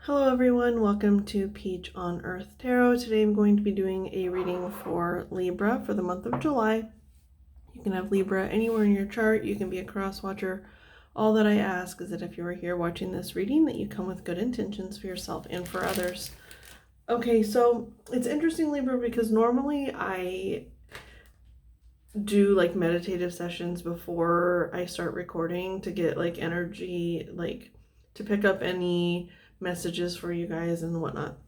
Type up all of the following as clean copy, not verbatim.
Hello everyone, welcome to Peach on Earth Tarot. Today I'm going to be doing a reading for Libra for the month of July. You can have Libra anywhere in your chart. You can be a cross watcher. All that I ask is that if you are here watching this reading, that you come with good intentions for yourself and for others. Okay, so it's interesting, Libra, because normally I do like meditative sessions before I start recording to get like energy, like to pick up any messages for you guys and whatnot.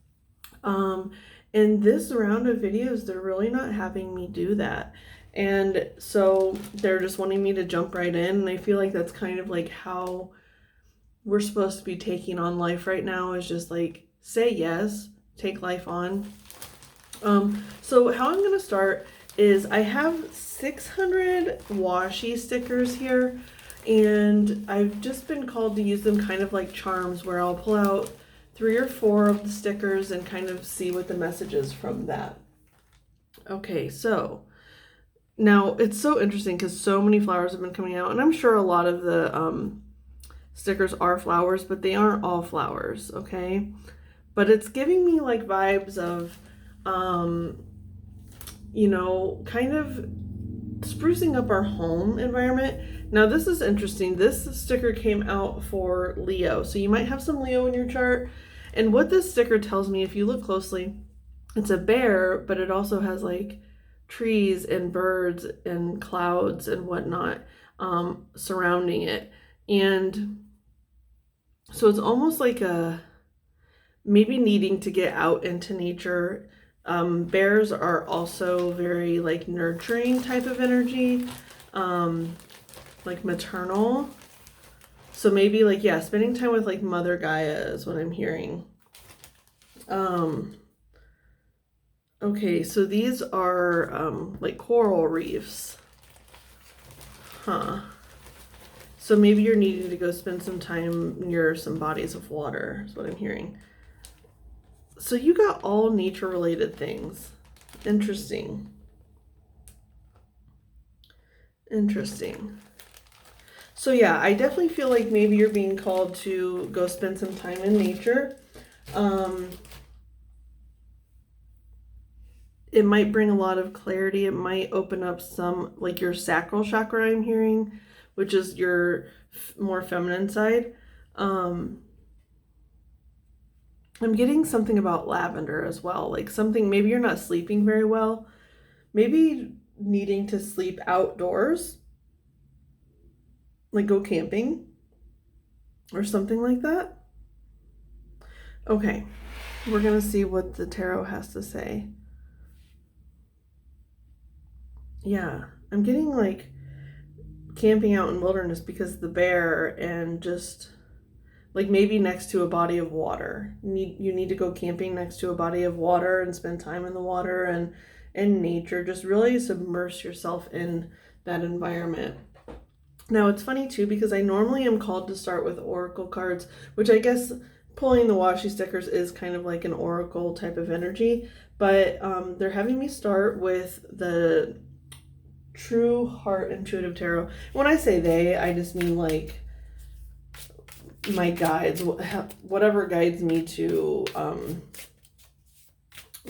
In this round of videos, they're really not having me do that. And so they're just wanting me to jump right in. And I feel like that's kind of like how we're supposed to be taking on life right now, is just like say yes, take life on. So how I'm going to start is I have 600 washi stickers here, and I've just been called to use them kind of like charms, where I'll pull out 3 or 4 of the stickers and kind of see what the message is from that. Okay, so now it's so interesting because so many flowers have been coming out, and I'm sure a lot of the stickers are flowers, but they aren't all flowers, okay? But it's giving me like vibes of you know, kind of sprucing up our home environment. Now this is interesting. This sticker came out for Leo, so you might have some Leo in your chart. And what this sticker tells me, if you look closely, it's a bear, but it also has like trees and birds and clouds and whatnot surrounding it. And so it's almost like a maybe needing to get out into nature. Bears are also very like nurturing type of energy, like maternal. So maybe like, yeah, spending time with like Mother Gaia is what I'm hearing. Okay, so these are like coral reefs. Huh. So maybe you're needing to go spend some time near some bodies of water is what I'm hearing. So you got all nature related things. Interesting. Interesting. So yeah, I definitely feel like maybe you're being called to go spend some time in nature. It might bring a lot of clarity. It might open up some, like your sacral chakra, I'm hearing, which is your more feminine side. I'm getting something about lavender as well, like something, maybe you're not sleeping very well, maybe needing to sleep outdoors, like go camping or something like that. Okay, we're gonna see what the tarot has to say. Yeah, I'm getting like camping out in wilderness because the bear, and just like maybe next to a body of water. You need to go camping next to a body of water and spend time in the water and in nature. Just really submerge yourself in that environment. Now it's funny too, because I normally am called to start with oracle cards, which I guess pulling the washi stickers is kind of like an oracle type of energy, but they're having me start with the True Heart Intuitive Tarot. When I say they, I just mean like my guides, whatever guides me to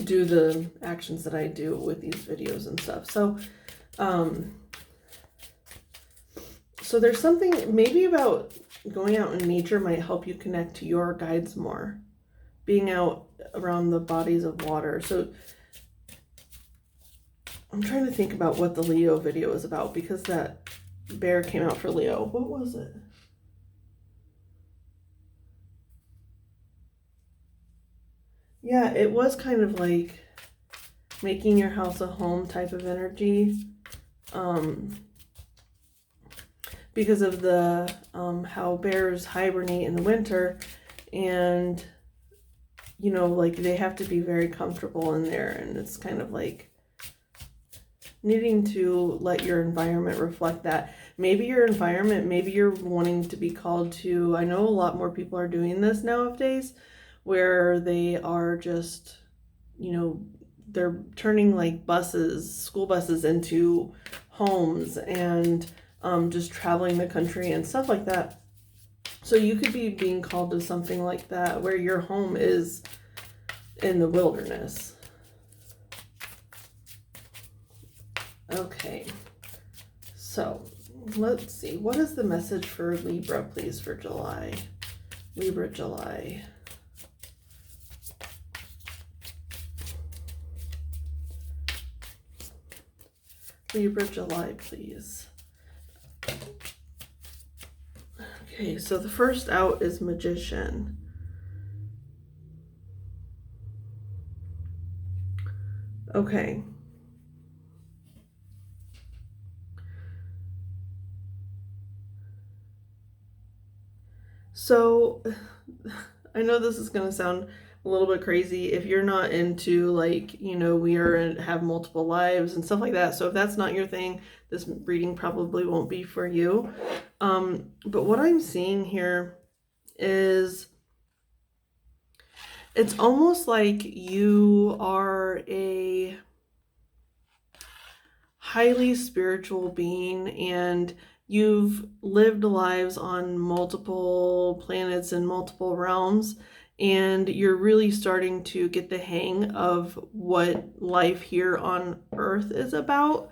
do the actions that I do with these videos and stuff. So there's something maybe about going out in nature might help you connect to your guides more, being out around the bodies of water. So I'm trying to think about what the Leo video is about, because that bear came out for Leo. What was it? Yeah, it was kind of like making your house a home type of energy, because of the how bears hibernate in the winter, and you know, like they have to be very comfortable in there, and it's kind of like needing to let your environment reflect that. Maybe your environment, maybe you're wanting to be called to, I know a lot more people are doing this nowadays, where they are just, you know, they're turning like buses, school buses, into homes, and just traveling the country and stuff like that. So you could be being called to something like that, where your home is in the wilderness. Okay. So let's see. What is the message for Libra, please, for July? Libra, July. Libra, July, please. Okay, so the first out is Magician. Okay. So I know this is going to sound a little bit crazy if you're not into, like, you know, have multiple lives and stuff like that. So if that's not your thing, this reading probably won't be for you. But what I'm seeing here is it's almost like you are a highly spiritual being and you've lived lives on multiple planets and multiple realms, and you're really starting to get the hang of what life here on Earth is about.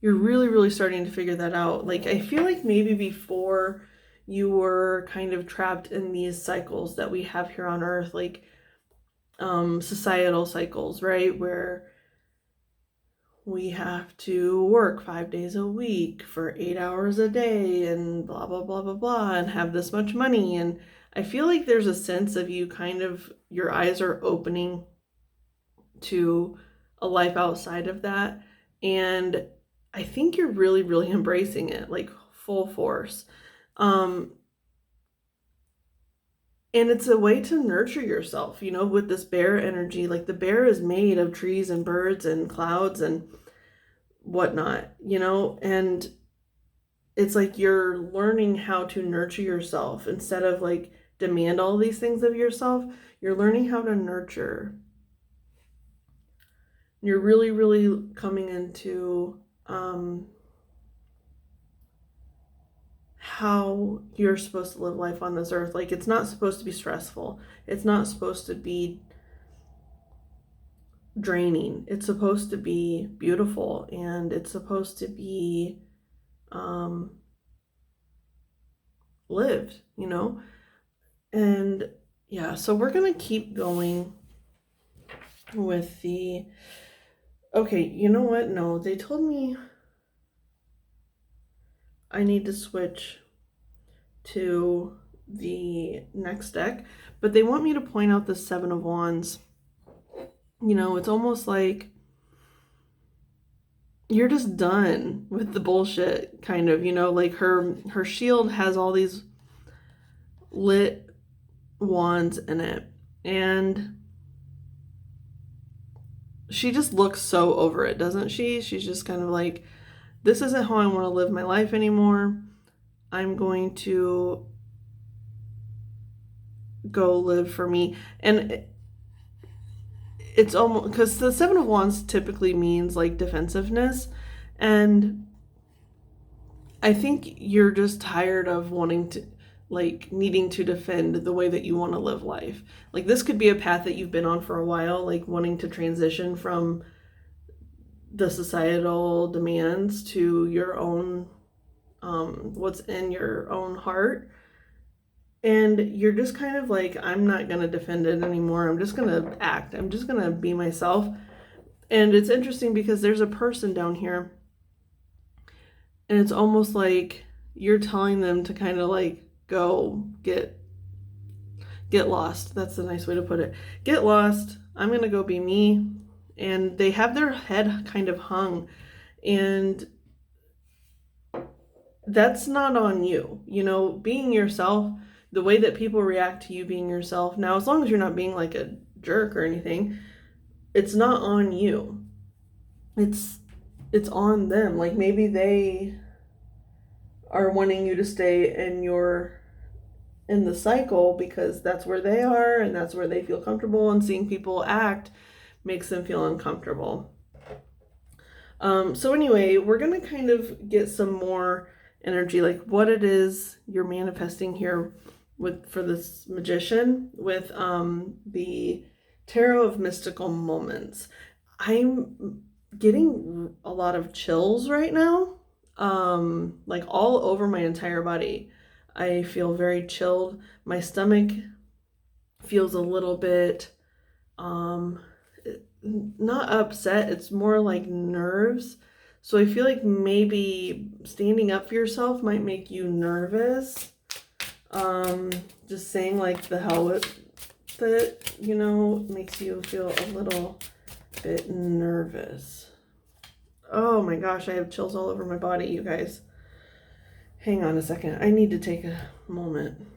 You're really starting to figure that out. Like, I feel like maybe before you were kind of trapped in these cycles that we have here on Earth, like societal cycles, right? Where we have to work 5 days a week for 8 hours a day and blah, blah, blah, blah, blah, and have this much money. And I feel like there's a sense of you kind of, your eyes are opening to a life outside of that. And I think you're really embracing it, like full force. And it's a way to nurture yourself, you know, with this bear energy. Like, the bear is made of trees and birds and clouds and whatnot, you know, and it's like you're learning how to nurture yourself instead of like demand all these things of yourself. You're learning how to nurture. You're really coming into how you're supposed to live life on this earth. Like, it's not supposed to be stressful. It's not supposed to be draining. It's supposed to be beautiful, and it's supposed to be lived, you know? And yeah, so we're gonna keep going with the, okay, you know what? No, they told me I need to switch to the next deck, but they want me to point out the Seven of Wands. You know, it's almost like you're just done with the bullshit, kind of, you know, like her shield has all these lit wands in it, and she just looks so over it, doesn't she? She's just kind of like, this isn't how I want to live my life anymore. I'm going to go live for me. And it's almost, because the Seven of Wands typically means like defensiveness, and I think you're just tired of wanting to, like, needing to defend the way that you want to live life. Like, this could be a path that you've been on for a while, like wanting to transition from the societal demands to your own, what's in your own heart. And you're just kind of like, I'm not going to defend it anymore. I'm just going to act. I'm just going to be myself. And it's interesting because there's a person down here, and it's almost like you're telling them to kind of like go get lost. That's a nice way to put it. Get lost. I'm going to go be me. And they have their head kind of hung, and that's not on you. You know, being yourself, the way that people react to you being yourself. Now, as long as you're not being like a jerk or anything, it's not on you. It's on them. Like, maybe they are wanting you to stay in the cycle because that's where they are and that's where they feel comfortable, and seeing people act makes them feel uncomfortable. So anyway, we're going to kind of get some more energy, like what it is you're manifesting here for this magician with the Tarot of Mystical Moments. I'm getting a lot of chills right now, like all over my entire body. I feel very chilled. My stomach feels a little bit not upset, it's more like nerves. So I feel like maybe standing up for yourself might make you nervous. Just saying like the hell with it, you know, makes you feel a little bit nervous. Oh my gosh, I have chills all over my body, you guys. Hang on a second. I need to take a moment.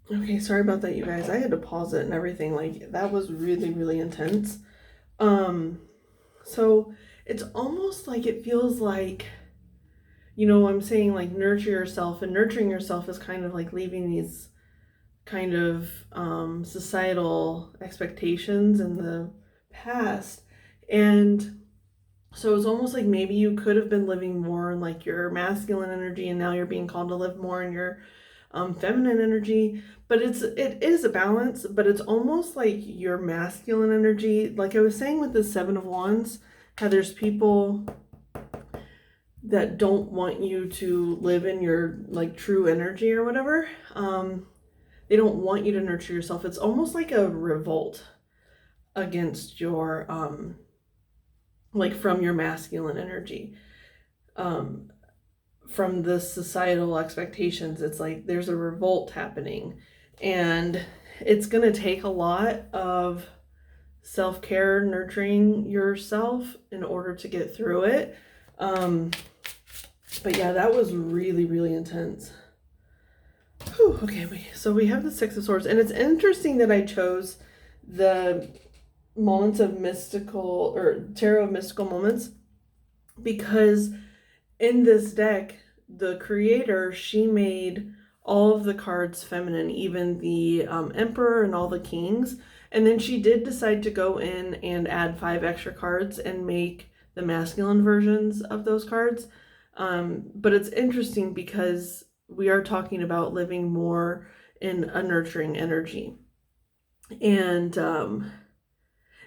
Okay, sorry about that, you guys. I had to pause it and everything. Like, that was really, really intense. So it's almost like it feels like, you know, I'm saying like nurture yourself, and nurturing yourself is kind of like leaving these kind of societal expectations in the past. And so it's almost like maybe you could have been living more in like your masculine energy, and now you're being called to live more in your feminine energy. But it is a balance, but it's almost like your masculine energy, like I was saying with the Seven of Wands, how there's people that don't want you to live in your like true energy or whatever. They don't want you to nurture yourself. It's almost like a revolt against your like from your masculine energy, from the societal expectations. It's like there's a revolt happening, and it's going to take a lot of self-care, nurturing yourself in order to get through it. But yeah, that was really, really intense. Whew, okay, so we have the Six of Swords, and it's interesting that I chose the moments of mystical, or Tarot of Mystical Moments, because in this deck, the creator, she made all of the cards feminine, even the Emperor and all the kings. And then she did decide to go in and add 5 extra cards and make the masculine versions of those cards. But it's interesting because we are talking about living more in a nurturing energy. And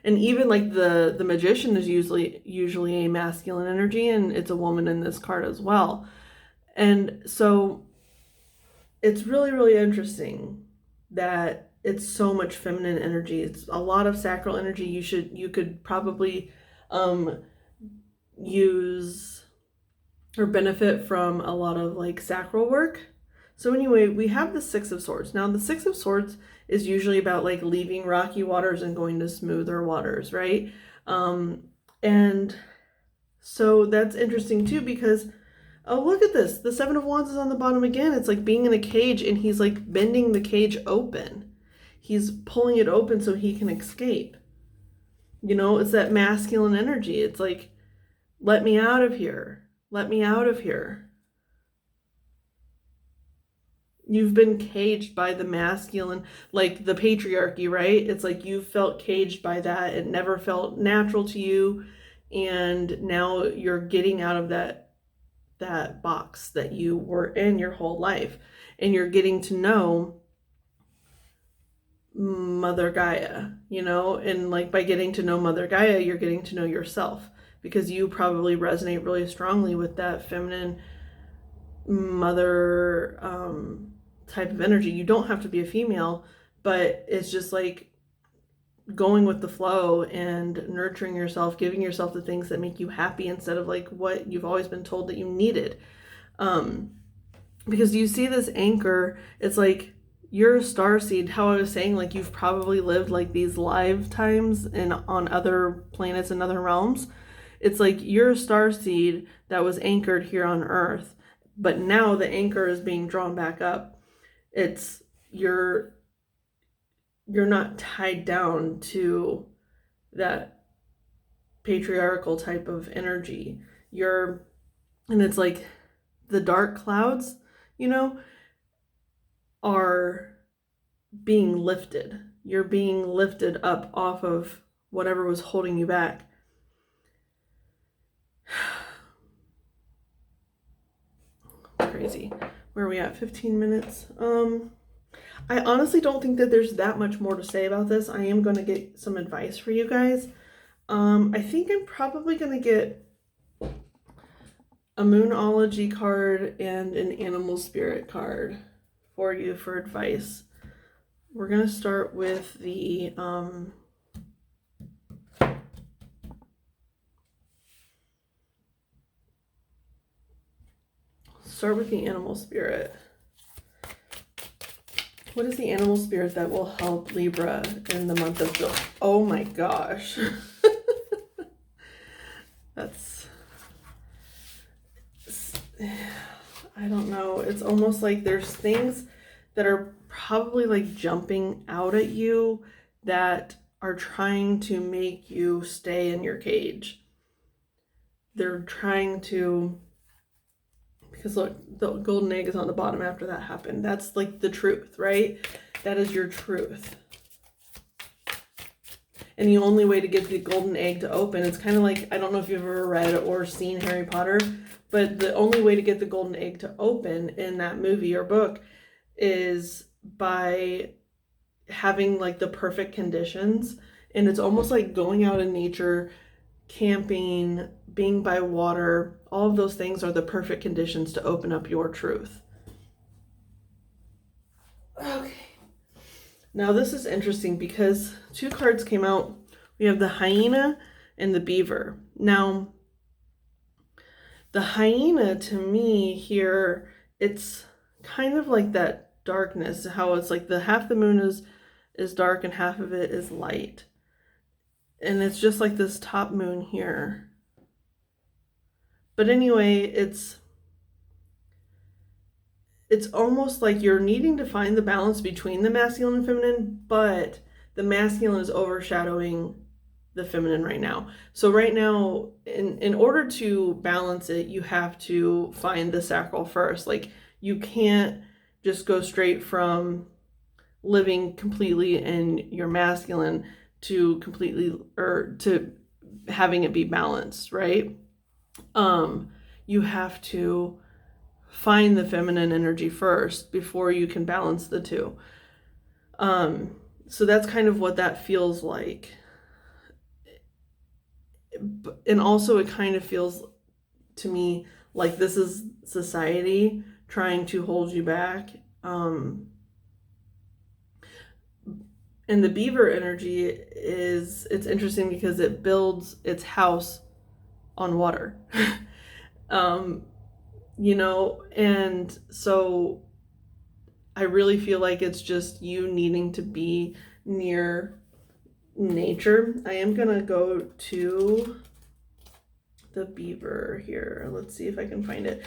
even like the magician is usually a masculine energy, and it's a woman in this card as well. And so it's really, really interesting that it's so much feminine energy. It's a lot of sacral energy. You could probably use or benefit from a lot of like sacral work. So anyway, we have the Six of Swords. Now the Six of Swords is usually about like leaving rocky waters and going to smoother waters, right? And so that's interesting too, because oh, look at this. The Seven of Wands is on the bottom again. It's like being in a cage, and he's like bending the cage open. He's pulling it open so he can escape. You know, it's that masculine energy. It's like, let me out of here. Let me out of here. You've been caged by the masculine, like the patriarchy, right? It's like you felt caged by that. It never felt natural to you. And now you're getting out of that box that you were in your whole life, and you're getting to know Mother Gaia, you know, and like by getting to know Mother Gaia, you're getting to know yourself, because you probably resonate really strongly with that feminine mother type of energy. You don't have to be a female, but it's just like going with the flow and nurturing yourself, giving yourself the things that make you happy instead of like what you've always been told that you needed. Because you see this anchor, it's like you're a starseed. How I was saying, like you've probably lived like these lifetimes on other planets and other realms. It's like you're a starseed that was anchored here on Earth, but now the anchor is being drawn back up. It's you're not tied down to that patriarchal type of energy. And it's like the dark clouds, you know, are being lifted. You're being lifted up off of whatever was holding you back. Crazy. Where are we at? 15 minutes. I honestly don't think that there's that much more to say about this. I am going to get some advice for you guys. I think I'm probably going to get a Monology card and an animal spirit card for you for advice. We're going to start with the animal spirit. What is the animal spirit that will help Libra in the month of July? Oh my gosh. I don't know. It's almost like there's things that are probably like jumping out at you that are trying to make you stay in your cage. They're trying to, because look, the golden egg is on the bottom after that happened. That's like the truth, right? That is your truth. And the only way to get the golden egg to open, it's kind of like, I don't know if you've ever read or seen Harry Potter, but the only way to get the golden egg to open in that movie or book is by having like the perfect conditions. And it's almost like going out in nature, camping, being by water. All of those things are the perfect conditions to open up your truth. Okay. Now this is interesting because two cards came out. We have the hyena and the beaver. Now, the hyena to me here, it's kind of like that darkness, how it's like the half the moon is dark and half of it is light. And it's just like this top moon here. But anyway, it's almost like you're needing to find the balance between the masculine and feminine, but the masculine is overshadowing the feminine right now. So right now, in order to balance it, you have to find the sacral first. Like, you can't just go straight from living completely in your masculine to completely, or to having it be balanced, right? You have to find the feminine energy first before you can balance the two. So that's kind of what that feels like. And also it kind of feels to me like this is society trying to hold you back. And the beaver energy it's interesting because it builds its house on water. You know, and so I really feel like it's just you needing to be near nature. I am gonna go to the beaver here. Let's see if I can find it.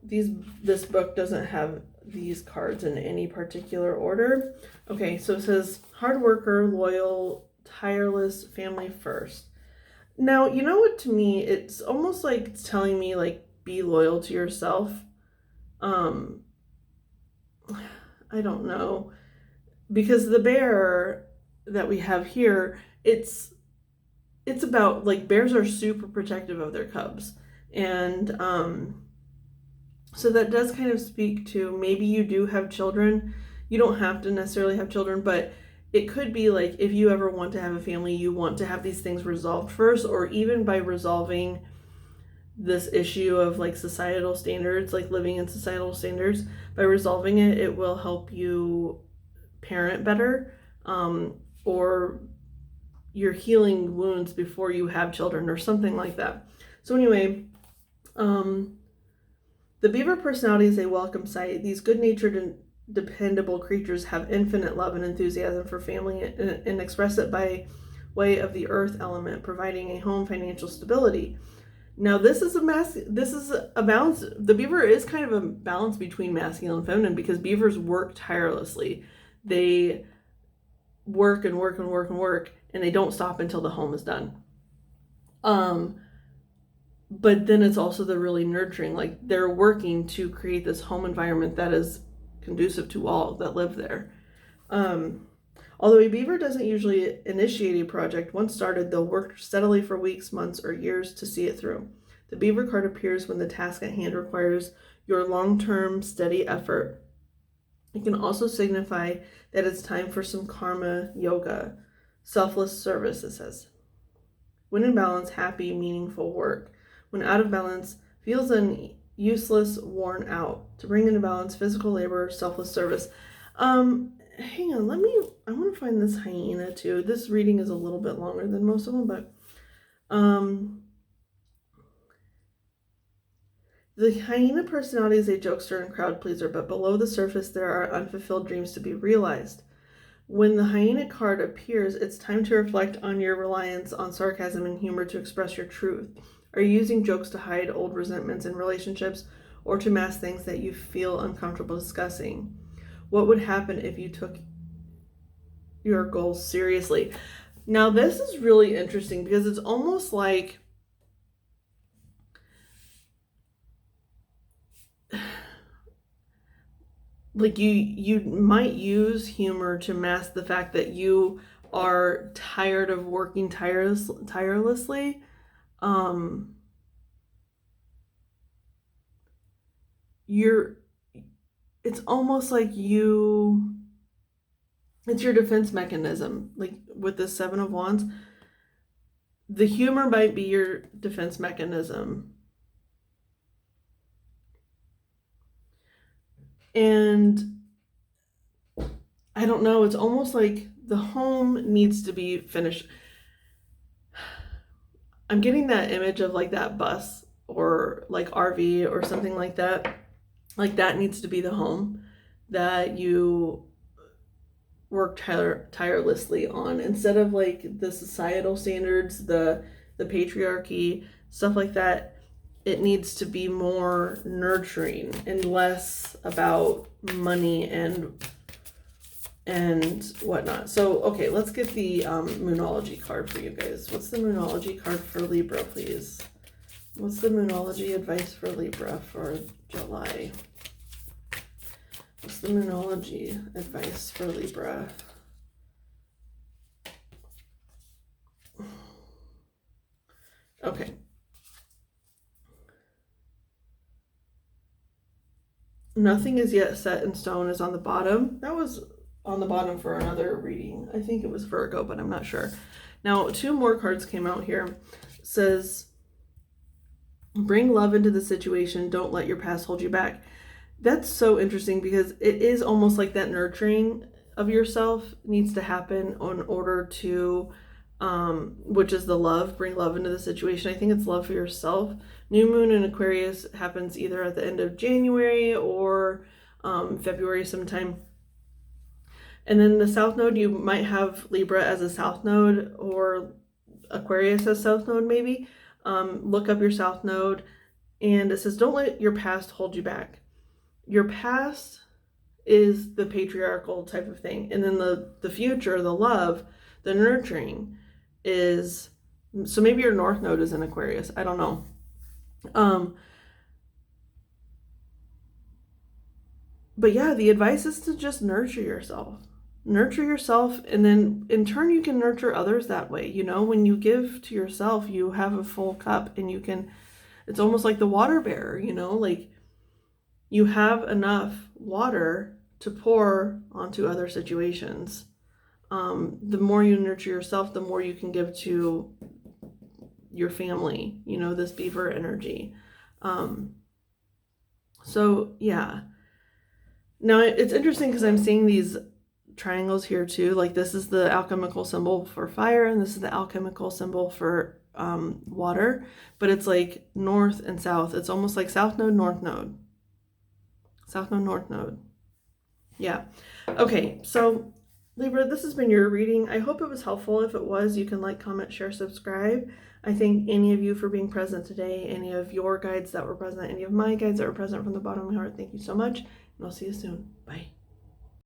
This book doesn't have these cards in any particular order. Okay, so it says hard worker, loyal, tireless, family first. Now, you know what, to me, it's almost like it's telling me like be loyal to yourself. I don't know, because the bear that we have here, it's about like bears are super protective of their cubs, and so that does kind of speak to maybe you do have children. You don't have to necessarily have children, but it could be like if you ever want to have a family, you want to have these things resolved first, or even by resolving this issue of like societal standards, like living in societal standards, by resolving it, it will help you parent better, or you're healing wounds before you have children or something like that. So anyway, the beaver personality is a welcome sight. These good-natured and dependable creatures have infinite love and enthusiasm for family and express it by way of the earth element, providing a home, financial stability. Now, this is a balance. The beaver is kind of a balance between masculine and feminine, because beavers work tirelessly. They work and work and work and work, and they don't stop until the home is done. But then it's also the really nurturing, like they're working to create this home environment that is conducive to all that live there. Although a beaver doesn't usually initiate a project, once started, they'll work steadily for weeks, months, or years to see it through. The beaver card appears when the task at hand requires your long-term, steady effort. It can also signify that it's time for some karma yoga, selfless service, it says. When in balance, happy, meaningful work. When out of balance, feels useless, worn out. To bring into balance, physical labor, selfless service. Hang on, I want to find this hyena too. This reading is a little bit longer than most of them, but the hyena personality is a jokester and crowd pleaser, but below the surface there are unfulfilled dreams to be realized. When the hyena card appears, it's time to reflect on your reliance on sarcasm and humor to express your truth. Are you using jokes to hide old resentments in relationships or to mask things that you feel uncomfortable discussing? What would happen if you took your goals seriously? Now, this is really interesting because it's almost like you might use humor to mask the fact that you are tired of working tirelessly. It's almost like it's your defense mechanism. Like with the Seven of Wands, the humor might be your defense mechanism. And I don't know, it's almost like the home needs to be finished. I'm getting that image of like that bus or like RV or something like that. Like that needs to be the home that you work tirelessly on, instead of like the societal standards, the patriarchy, stuff like that. It needs to be more nurturing and less about money and whatnot. So, okay, let's get the Moonology card for you guys. What's the Moonology card for Libra, please? What's the Moonology advice for Libra for July? What's the Moonology advice for Libra? Okay. Nothing is yet set in stone is on the bottom. That was on the bottom for another reading. I think it was Virgo, but I'm not sure. Now, two more cards came out here. It says, bring love into the situation. Don't let your past hold you back. That's so interesting because it is almost like that nurturing of yourself needs to happen in order to, which is the love, bring love into the situation. I think it's love for yourself. New moon in Aquarius happens either at the end of January or February sometime. And then the South Node, you might have Libra as a South Node or Aquarius as South Node maybe. Look up your South Node, and it says, don't let your past hold you back. Your past is the patriarchal type of thing. And then the future, the love, the nurturing is, so maybe your North Node is in Aquarius. I don't know. But yeah, the advice is to just nurture yourself. Nurture yourself, and then in turn you can nurture others that way. You know, when you give to yourself, you have a full cup, and you can, it's almost like the water bearer, you know, like you have enough water to pour onto other situations. The more you nurture yourself, the more you can give to your family, you know, this beaver energy. So yeah. Now it's interesting because I'm seeing these triangles here too. Like this is the alchemical symbol for fire, and this is the alchemical symbol for water, but it's like north and south. It's almost like South Node, North Node. South Node, North Node. Yeah. Okay, so Libra, this has been your reading. I hope it was helpful. If it was, you can like, comment, share, subscribe. I thank any of you for being present today, any of your guides that were present, any of my guides that were present from the bottom of my heart. Thank you so much, and I'll see you soon. Bye.